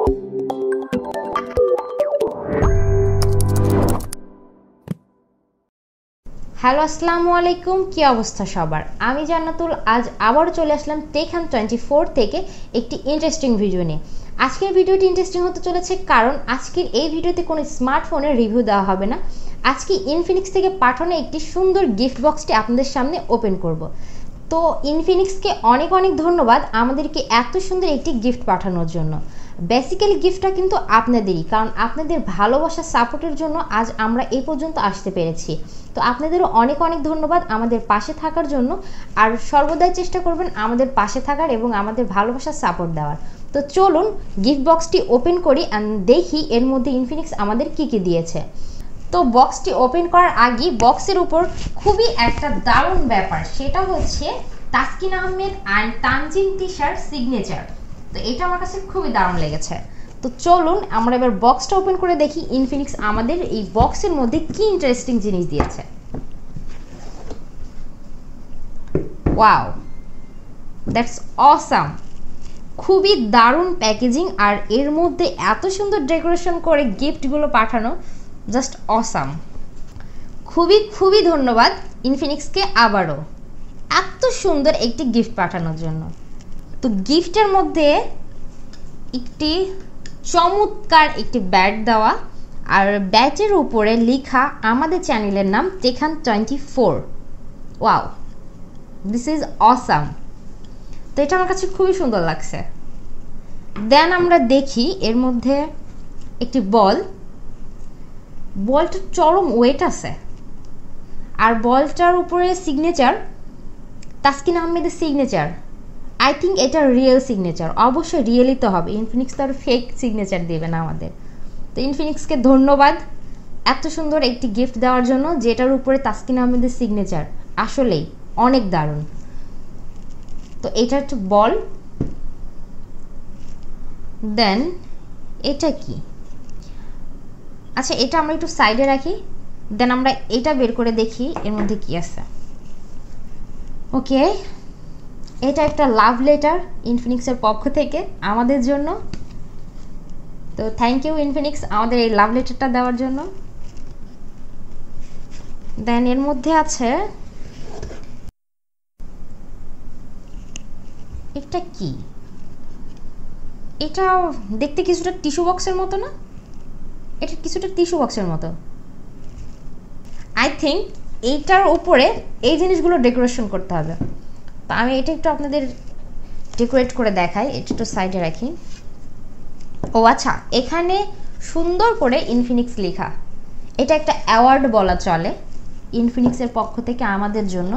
Hello আসসালামু আলাইকুম, কি অবস্থা সবার? আমি জান্নাতুল আজ আবার চলে আসলাম টেকহান24 থেকে একটি ইন্টারেস্টিং ভিডিও নিয়ে। আজকের ভিডিওটি ইন্টারেস্টিং হতে চলেছে কারণ আজকের এই ভিডিওতে কোনো স্মার্টফোনের রিভিউ দেওয়া হবে না। আজকে ইনফিনিক্স থেকে পাঠানো একটি সুন্দর গিফট বক্সটি আপনাদের সামনে ওপেন করব। তো ইনফিনিক্সকে অনেক অনেক ধন্যবাদ আমাদেরকে এত সুন্দর একটি গিফট পাঠানোর জন্য। বেসিক্যালি গিফটটা কিন্তু আপনাদেরই, কারণ আপনাদের ভালোবাসা সাপোর্টের জন্য আজ আমরা এই পর্যন্ত আসতে পেরেছি। তো আপনাদেরও অনেক অনেক ধন্যবাদ আমাদের পাশে থাকার জন্য, আর সর্বদাই চেষ্টা করবেন আমাদের পাশে থাকার এবং আমাদের ভালোবাসার সাপোর্ট দেওয়ার। তো চলুন গিফট বক্সটি ওপেন করি অ্যান্ড দেখি এর মধ্যে ইনফিনিক্স আমাদের কি কি দিয়েছে। তো বক্সটি ওপেন করার আগে বক্সের উপর খুবই একটা দারুণ ব্যাপার, সেটা হচ্ছে তাসকিন আহমেদ অ্যান্ড তানজিম তিশার সিগনেচার। তো এটা আমার কাছে খুবই দারুণ লেগেছে। তো চলুন আমরা এবার বক্সটা ওপেন করে দেখি ইনফিনিক্স আমাদের এই বক্সের মধ্যে কি ইন্টারেস্টিং জিনিস দিয়েছে। Wow, that's awesome. খুবই দারুণ প্যাকেজিং, আর এর মধ্যে এত সুন্দর ডেকোরেশন করে গিফটগুলো পাঠানো, জাস্ট অসাম। খুবই খুবই ধন্যবাদ ইনফিনিক্সকে আবারও এত সুন্দর একটি গিফট পাঠানোর জন্য। তো গিফটের মধ্যে একটি চমৎকার একটি ব্যাট দেওয়া, আর ব্যাটের উপরে লেখা আমাদের চ্যানেলের নাম টেকহান24। Wow, this is awesome. তো এটা আমার কাছে খুবই সুন্দর লাগছে। দেন আমরা দেখি এর মধ্যে একটি বলটার চরম ওয়েট আছে, আর বলটার উপরে সিগনেচার তাসকিন আহমেদের সিগনেচার। আই থিঙ্ক এটা রিয়েল সিগনেচার, অবশ্যই রিয়েলই তো হবে, ইনফিনিক্স তো আর ফেক সিগনেচার দেবে না আমাদের। তো ইনফিনিক্সকে ধন্যবাদ এত সুন্দর একটি গিফট দেওয়ার জন্য, যেটার উপরে তাসকিন আহমেদের সিগনেচার। আসলেই অনেক দারুণ। তো এটা একটা বল। দেন এটা কি? আচ্ছা, এটা আমরা একটু সাইডে রাখি, দেন আমরা এটা বের করে দেখি এর মধ্যে কি আছে। ওকে, এটা একটা লাভ লেটার ইনফিনিক্সের পক্ষ থেকে আমাদের জন্য। তো থ্যাংক ইউ ইনফিনিক্স আমাদের এই লাভ লেটারটা দেওয়ার জন্য। দেন এর মধ্যে আছে এটা কি? এটা দেখতে কিছুটা টিস্যু বক্সের মতো না? এটা কিছুটা টিস্যু বক্সের মতো। আই থিঙ্ক এইটার উপরে এই জিনিসগুলো ডেকোরেশন করতে হবে। তো আমি এটা একটু আপনাদের ডেকোরেট করে দেখাই, এটা একটু সাইডে রাখি। ও আচ্ছা, এখানে সুন্দর করে ইনফিনিক্স লেখা। এটা একটা অ্যাওয়ার্ড বলা চলে ইনফিনিক্সের পক্ষ থেকে আমাদের জন্য।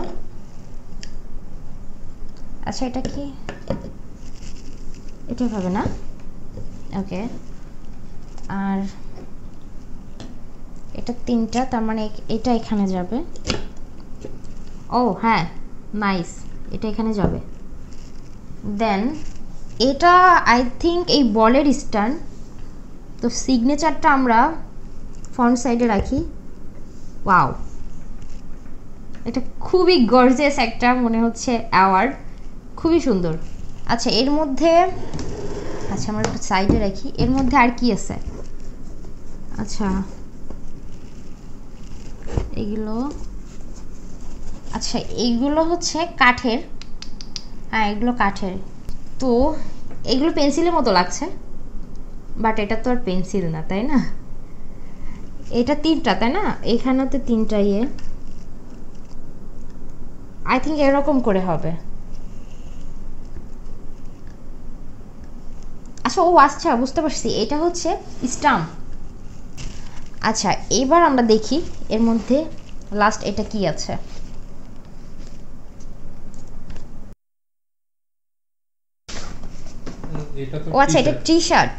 আচ্ছা, এটা কি? এটা হবে না। ওকে, আর এটা তিনটা, তার মানে এটা এখানে যাবে। ও হ্যাঁ, নাইস, এটা এখানে যাবে। দেন এটা আই থিঙ্ক এই বলের স্ট্যান্ড। তো সিগনেচারটা আমরা ফ্রন্ট সাইডে রাখি। ওয়াও, এটা খুবই গর্জিয়াস একটা মনে হচ্ছে অ্যাওয়ার্ড, খুবই সুন্দর। আচ্ছা, এর মধ্যে আমরা একটু সাইডে রাখি। এর মধ্যে আর কি আছে? আচ্ছা, এগুলো, আচ্ছা এইগুলো হচ্ছে কাঠের। হ্যাঁ, এগুলো কাঠের। তো এগুলো পেন্সিলের মতো লাগছে, বাট এটা তো আর পেন্সিল না, তাই না? এটা তিনটা, তাই না? এখানেও তো তিনটা ইয়ে। আই থিঙ্ক এরকম করে হবে। আচ্ছা, আচ্ছা বুঝতে পারছি, এটা হচ্ছে স্টাম্প। আচ্ছা, এবার আমরা দেখি এর মধ্যে লাস্ট এটা কি আছে। আচ্ছা, এটা T shirt,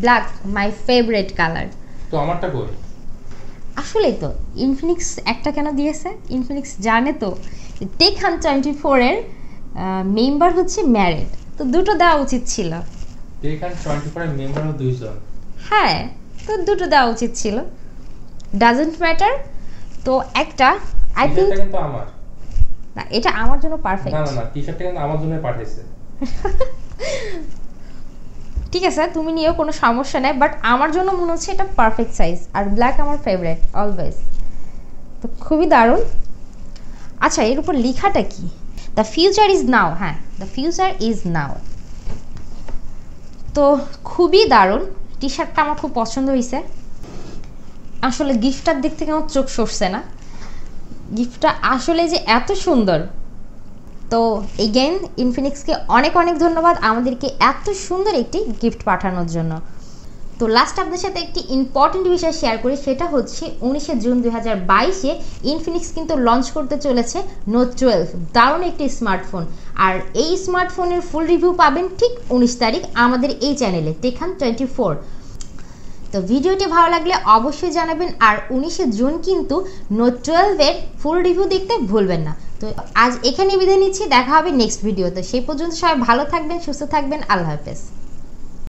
black, my favourite colour. তো আমারটা কই? আসলেই তো ইনফিনিক্স একটা কেন দিয়েছে? ইনফিনিক্স জানে তো টেকহান24 এর মেম্বার হচ্ছে ম্যারিড, তো দুটো দেওয়া উচিত ছিল। টেকহান24 এর মেম্বার ও দুইজন। হ্যাঁ, তো দুটো দেওয়া উচিত ছিল। Doesn't matter. তো একটা আই থিঙ্ক, এটা কিন্তু আমার না, এটা আমার জন্য পারফেক্ট। না না না, টি-শার্টটা কিন্তু আমার জন্য পাঠিয়েছে। ঠিক আছে, তুমি নিয়েও কোনো সমস্যা নেই, বাট আমার জন্য মনে হচ্ছে এটা পারফেক্ট সাইজ, আর ব্ল্যাক আমার ফেভারিট অলওয়েজ। তো খুবই দারুণ। আচ্ছা, এর উপর লেখাটা কি? The future is now. হ্যাঁ, দ্য ফিউচার ইজ নাও। তো খুবই দারুণ, টি শার্টটা আমার খুব পছন্দ হয়েছে। আসলে গিফটটার দিক থেকে আমার চোখ সরছে না, গিফটটা আসলে যে এত সুন্দর। তো এগেইন ইনফিনিক্সকে অনেক অনেক ধন্যবাদ আমাদেরকে এত সুন্দর একটি গিফট পাঠানোর জন্য। তো লাস্ট আপনাদের সাথে একটি ইম্পর্টেন্ট বিষয় শেয়ার করি, সেটা হচ্ছে 19শে জুন 2022-এ ইনফিনিক্স কিন্তু লঞ্চ করতে চলেছে নোট 12, দারুণ একটি স্মার্টফোন। আর এই স্মার্টফোনের ফুল রিভিউ পাবেন ঠিক 19 তারিখ আমাদের এই চ্যানেলে টেকহান 24। তো ভিডিওটি ভালো লাগলে অবশ্যই জানাবেন, আর 19শে জুন কিন্তু নোট 12-এর ফুল রিভিউ দেখতে ভুলবেন না। তো আজ এখানে বিদায় নিচ্ছি, দেখা হবে নেক্সট ভিডিওতে। সেই পর্যন্ত সবাই ভালো থাকবেন, সুস্থ থাকবেন, আল্লাহ হাফেজ।